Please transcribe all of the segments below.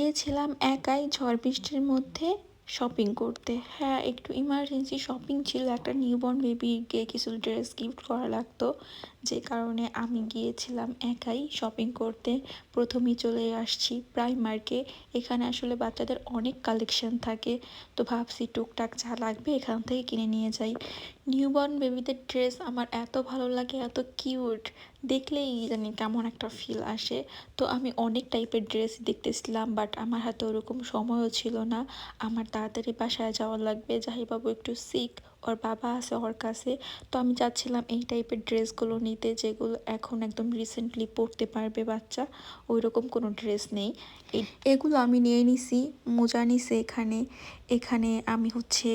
গিয়েছিলাম একাই ঝড় বৃষ্টির মধ্যে শপিং করতে। হ্যাঁ, একটু ইমার্জেন্সি শপিং ছিল। একটা নিউবর্ন বেবিকে কিছু ড্রেস গিফট করা লাগতো, যে কারণে আমি গিয়েছিলাম একাই শপিং করতে। প্রথমেই চলে আসছি প্রাইমার্কে। এখানে আসলে বাচ্চাদের অনেক কালেকশন থাকে, তো ভাবছি টুকটাক যা লাগবে এখান থেকে কিনে নিয়ে যাই। নিউবর্ন বেবিদের ড্রেস আমার এত ভালো লাগে, এত কিউট, দেখলেই জানি কেমন একটা ফিল আসে। তো আমি অনেক টাইপের ড্রেস দেখতেছিলাম, বাট আমার হাতে ওরকম সময়ও ছিল না। আমার তাড়াতাড়ি বাসায় যাওয়া লাগবে, জাহিবাবু একটু সিক, ওর বাবা আছে ওর কাছে। তো আমি চাচ্ছিলাম এই টাইপের ড্রেসগুলো নিতে, যেগুলো এখন একদম রিসেন্টলি পরতে পারবে বাচ্চা। ওই রকম কোনো ড্রেস নেই। এগুলো আমি নিয়ে নিছি। মোজা নিছি এখানে। এখানে আমি হচ্ছে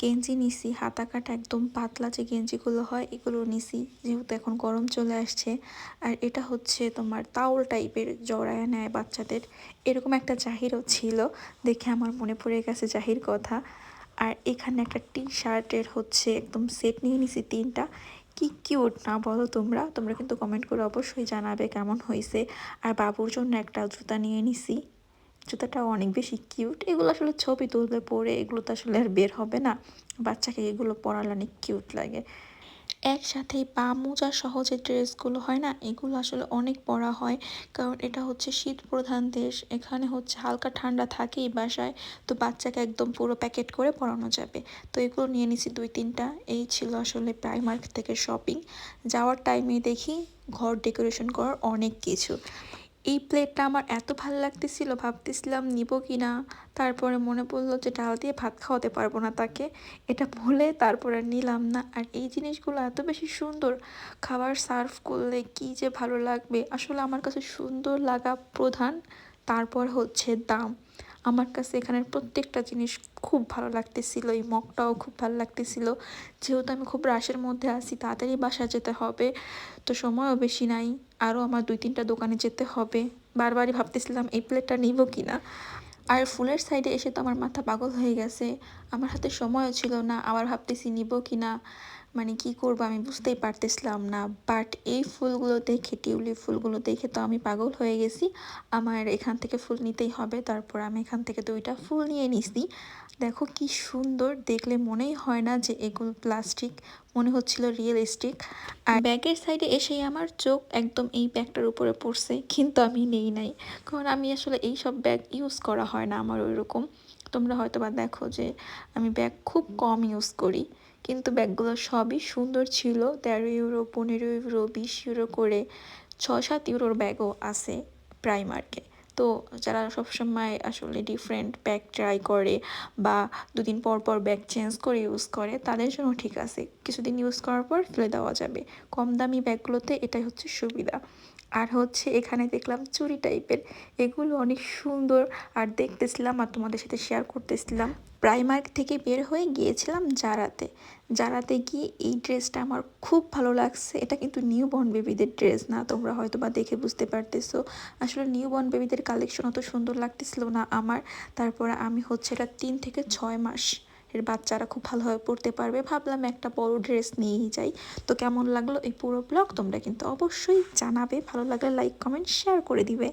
গেঞ্জি নিছি, হাতা কাটা একদম পাতলা যে গেঞ্জিগুলো হয় এগুলো নিছি, যেহেতু এখন গরম চলে আসছে। আর এটা হচ্ছে তোমার তাওল টাইপের, জড়ায় নেয় বাচ্চাদের, এরকম একটা জাহিরও ছিল। দেখে আমার মনে পড়ে গেছে জাহির কথা। আর এখানে একটা টি শার্টের হচ্ছে একদম সেট নিয়ে নিছি 3টা। কি কিউট না বলো তোমরা? তোমরা কিন্তু কমেন্ট করে অবশ্যই জানাবে কেমন হয়েছে। আর বাবুর জন্য একটা জুতা নিয়ে নিছি। জুতাটাও অনেক বেশি কিউট। এগুলো আসলে ছবি তুললে পরে এগুলো তো আসলে আর বের হবে না। বাচ্চাকে এগুলো পরালে অনেক কিউট লাগে। একসাথেই পা মোজা সহ যে ড্রেসগুলো হয় না, এগুলো আসলে অনেক পরা হয়, কারণ এটা হচ্ছে শীত প্রধান দেশ। এখানে হচ্ছে হালকা ঠান্ডা থাকেই বাসায়, তো বাচ্চাকে একদম পুরো প্যাকেট করে পরানো যাবে। তো এগুলো নিয়ে নিছি 2-3টা। এই ছিল আসলে প্রাইমার্ক থেকে শপিং। যাওয়ার টাইমে দেখি ঘর ডেকোরেশন করার অনেক কিছু। এই প্লেটটা আমার এত ভালো লাগতেছিল, ভাবতেছিলাম নিব কি না। তারপরে মনে পড়লো যে ডাল দিয়ে ভাত খাওয়াতে পারবো না তাকে, এটা বলে তারপরে নিলাম না। আর এই জিনিসগুলো এত বেশি সুন্দর, খাবার সার্ভ করলে কি যে ভালো লাগবে। আসলে আমার কাছে সুন্দর লাগা প্রধান, তারপর হচ্ছে দাম। আমার কাছে এখানের প্রত্যেকটা জিনিস খুব ভালো লাগতেছিল। এই মগটাও খুব ভালো লাগতেছিল। যেহেতু আমি খুব রাশের মধ্যে আছি, তাড়াতাড়ি বাসায় যেতে হবে, তো সময়ও বেশি নাই। আরও আমার 2-3টা দোকানে যেতে হবে। বারবারই ভাবতেছিলাম এই প্লেটটা নিব কি না। আর ফুলের সাইডে এসে তো আমার মাথা পাগল হয়ে গেছে। আমার হাতে সময়ও ছিল না, আবার ভাবতেছি নিব কি না, মানে কি করব আমি বুঝতেই পারতেছিলাম না। বাট এই ফুলগুলো দেখে, টিউলিপ ফুলগুলো দেখে তো আমি পাগল হয়ে গেছি। আমার এখান থেকে ফুল নিতেই হবে। তারপর আমি এখান থেকে 2টা ফুল নিয়ে নিছি। দেখো কি সুন্দর, দেখলে মনেই হয় না যে এগুলো প্লাস্টিক, মনে হচ্ছিল রিয়েলিস্টিক। আর ব্যাগের সাইডে এসেই আমার চোখ একদম এই ব্যাগটার উপরে পড়ছে, কিন্তু আমি নেই নাই, কারণ আমি আসলে এই সব ব্যাগ ইউজ করা হয় না আমার ওই রকম। তোমরা হয়তো বা দেখো যে আমি ব্যাগ খুব কম ইউজ করি, কিন্তু ব্যাগগুলো সবই সুন্দর ছিল। 13 ইউরো, 15 ইউরো, 20 ইউরো করে 6-7 ইউরোর ব্যাগও আছে প্রাইমার্কে। তো যারা সবসময় আসলে ডিফারেন্ট ব্যাগ ট্রাই করে, বা 2 দিন পর পর ব্যাগ চেঞ্জ করে ইউজ করে, তাদের জন্য ঠিক আছে, কিছুদিন ইউজ করার পর ফেলে দেওয়া যাবে। কম দামি ব্যাগগুলোতে এটাই হচ্ছে সুবিধা। আর হচ্ছে এখানে দেখলাম চুড়ি টাইপের, এগুলো অনেক সুন্দর। আর দেখতেছিলাম আর তোমাদের সাথে শেয়ার করতেছিলাম। প্রাইমার্ক থেকে বের হয়ে গিয়েছিলাম জারাতে। জারাতে গিয়ে এই ড্রেসটা আমার খুব ভালো লাগছে। এটা কিন্তু নিউবর্ন বেবিদের ড্রেস না, তোমরা হয়তো বা দেখে বুঝতে পারতেছো। আসলে নিউবর্ন বেবিদের কালেকশন অত সুন্দর লাগতেছিল না আমার। তারপরে আমি হচ্ছে এটা 3 থেকে 6 মাস এর বাচ্চারা খুব ভালোভাবে পড়তে পারবে, ভাবলাম একটা বড় ড্রেস নিয়েই যাই। তো কেমন লাগলো এই পুরো ব্লগ তোমরা কিন্তু অবশ্যই জানাবে। ভালো লাগলে লাইক, কমেন্ট, শেয়ার করে দিবে।